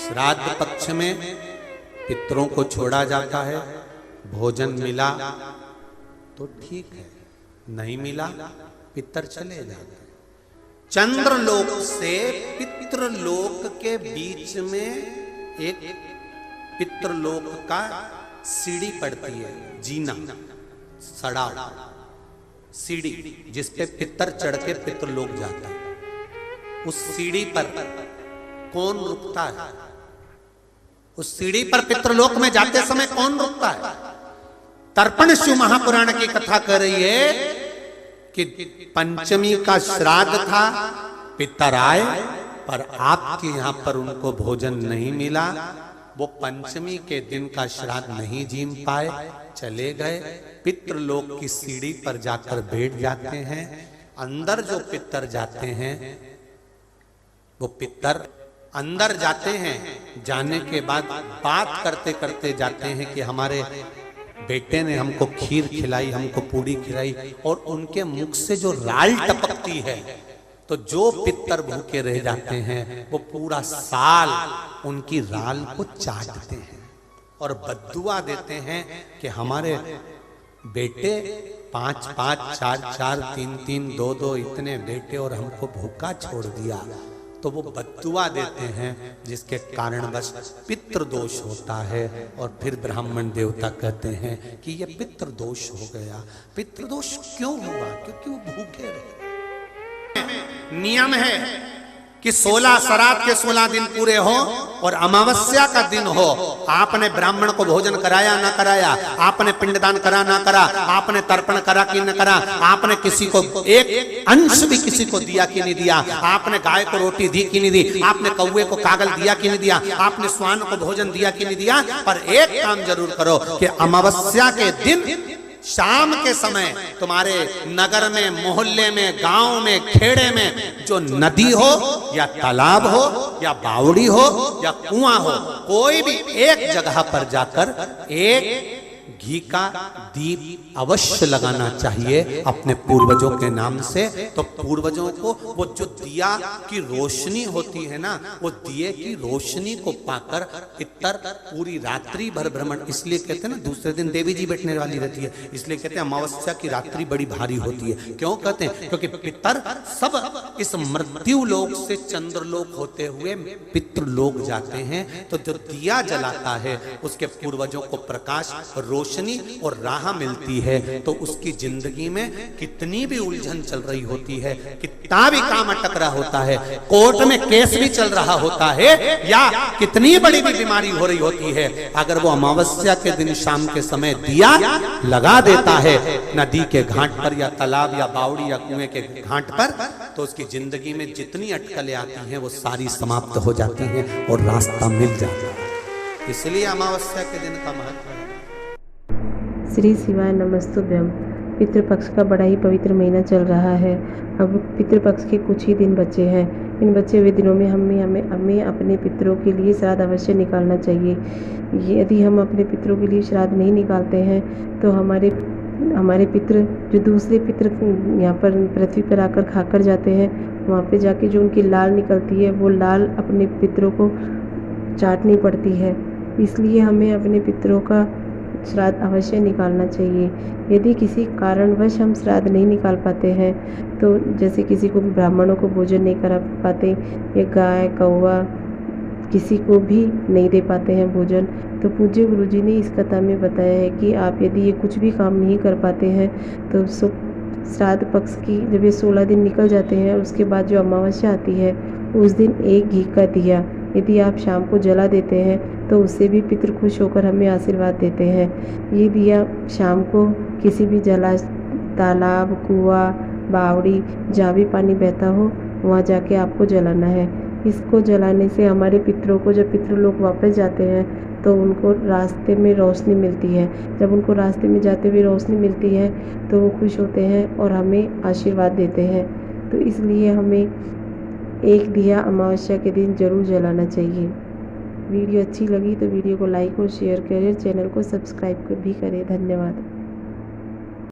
श्राद्ध पक्ष में पितरों को छोड़ा जाता है, भोजन मिला तो ठीक है, नहीं मिला पितर चले जाते हैं। चंद्रलोक से पितृलोक के बीच में एक पितृलोक का सीढ़ी पड़ती है, जीना सड़ा सीढ़ी जिस पे पितर चढ़ के पितृलोक जाता है। उस सीढ़ी पर कौन रुकता है? उस सीढ़ी पर पितृलोक में जाते समय कौन रुकता है? तर्पण शिव महापुराण की कथा कर रही है कि पंचमी का श्राद्ध था, पितर आए पर आपके यहां पर उनको भोजन नहीं मिला, वो पंचमी के दिन का श्राद्ध नहीं जीम पाए, चले गए। पितृलोक की सीढ़ी पर जाकर बैठ जाते हैं। अंदर जो पितर जाते हैं वो पितर अंदर जाते हैं, जाने के बाद बात करते करते जाते हैं कि हमारे बेटे ने हमको खीर खिलाई, हमको पूड़ी खिलाई, और उनके मुख से जो राल टपकती है तो जो पितर भूखे रह जाते हैं वो पूरा साल उनकी राल को चाटते हैं और बद्दुआ देते हैं कि हमारे बेटे 5 5 4 4 3 3 2 2 इतने बेटे और हमको भूखा छोड़ दिया। तो वो बद्दुआ देते हैं, जिसके कारणवश पितृदोष होता है। और फिर ब्राह्मण देवता कहते हैं कि ये पितृदोष हो गया। पितृदोष क्यों हुआ? क्योंकि वो भूखे रहे। नियम है कि 16 श्राद्ध के 16 दिन पूरे हो और अमावस्या का दिन हो, आपने ब्राह्मण को भोजन कराया ना कराया, आपने पिंडदान करा ना करा, आपने तर्पण करा कि न करा, आपने किसी को एक अंश भी किसी को दिया कि नहीं दिया, आपने गाय को रोटी दी कि नहीं दी, आपने कौवे को कागल दिया कि नहीं दिया, आपने स्वान को भोजन दिया कि नहीं दिया, पर एक काम जरूर करो कि अमावस्या के दिन शाम के समय तुम्हारे नगर में, मोहल्ले में, गांव में, खेड़े में जो नदी हो या तालाब हो या बावड़ी हो या कुआं हो, कोई भी एक जगह पर जाकर एक घी का दीप अवश्य लगाना चाहिए अपने पूर्वजों के नाम से। तो पूर्वजों को वो जो दिया की रोशनी होती है ना, वो दिए की रोशनी को पाकर पितर पूरी रात्रि भर भ्रमण, इसलिए कहते हैं ना दूसरे दिन देवी जी बैठने वाली रहती है, इसलिए कहते हैं अमावस्या की रात्रि बड़ी भारी होती है। क्यों कहते हैं? क्योंकि पितर सब इस मृत्यु लोक से चंद्रलोक होते हुए पितृलोक जाते हैं। तो जो दिया जलाता है उसके पूर्वजों को प्रकाश, रोशनी और राह मिलती है। तो उसकी जिंदगी में कितनी भी उलझन चल रही होती है, कितना भी काम अटक रहा होता है, कोर्ट में केस भी चल रहा होता है, या कितनी बड़ी भी बीमारी हो रही होती है, अगर वो अमावस्या के दिन शाम के समय दिया लगा देता है नदी के घाट पर या तालाब या बावड़ी या कुएं के घाट पर, तो उसकी जिंदगी में जितनी अटकलें आती हैं वो सारी समाप्त हो जाती हैं और रास्ता मिल जाता है। इसलिए अमावस्या के दिन का महत्व है। श्री शिवाय नमस्तुभ्यम। पितृपक्ष का बड़ा ही पवित्र महीना चल रहा है। अब पितृपक्ष के कुछ ही दिन बचे हैं। इन बचे हुए दिनों में हमें अपने पितरों के लिए श्राद्ध अवश्य निकालना चाहिए। यदि हम अपने पितरों के लिए श्राद्ध नहीं निकालते हैं तो हमारे पितर जो दूसरे पितर यहाँ पर पृथ्वी पर आकर खाकर जाते हैं, वहाँ पे जाके जो उनकी लाल निकलती है वो लाल अपने पितरों को चाटनी पड़ती है। इसलिए हमें अपने पितरों का श्राद्ध अवश्य निकालना चाहिए। यदि किसी कारणवश हम श्राद्ध नहीं निकाल पाते हैं, तो जैसे किसी को ब्राह्मणों को भोजन नहीं करा पाते या गाय कौवा किसी को भी नहीं दे पाते हैं भोजन, तो पूज्य गुरुजी ने इस कथा में बताया है कि आप यदि ये कुछ भी काम नहीं कर पाते हैं तो श्राद्ध पक्ष की जब ये 16 दिन निकल जाते हैं, उसके बाद जो अमावस्या आती है उस दिन एक घी का दिया यदि आप शाम को जला देते हैं तो उससे भी पितृ खुश होकर हमें आशीर्वाद देते हैं। ये दिया शाम को किसी भी तालाब, कुआं, बावड़ी, जहाँ भी पानी बहता हो वहाँ जाके आपको जलाना है। इसको जलाने से हमारे पितरों को, जब पितृ लोग वापस जाते हैं तो उनको रास्ते में रोशनी मिलती है। जब उनको रास्ते में जाते हुए रोशनी मिलती है तो वो खुश होते हैं और हमें आशीर्वाद देते हैं। तो इसलिए हमें एक दिया अमावस्या के दिन जरूर जलाना चाहिए। वीडियो अच्छी लगी तो वीडियो को लाइक और शेयर करें, चैनल को सब्सक्राइब भी करें। धन्यवाद।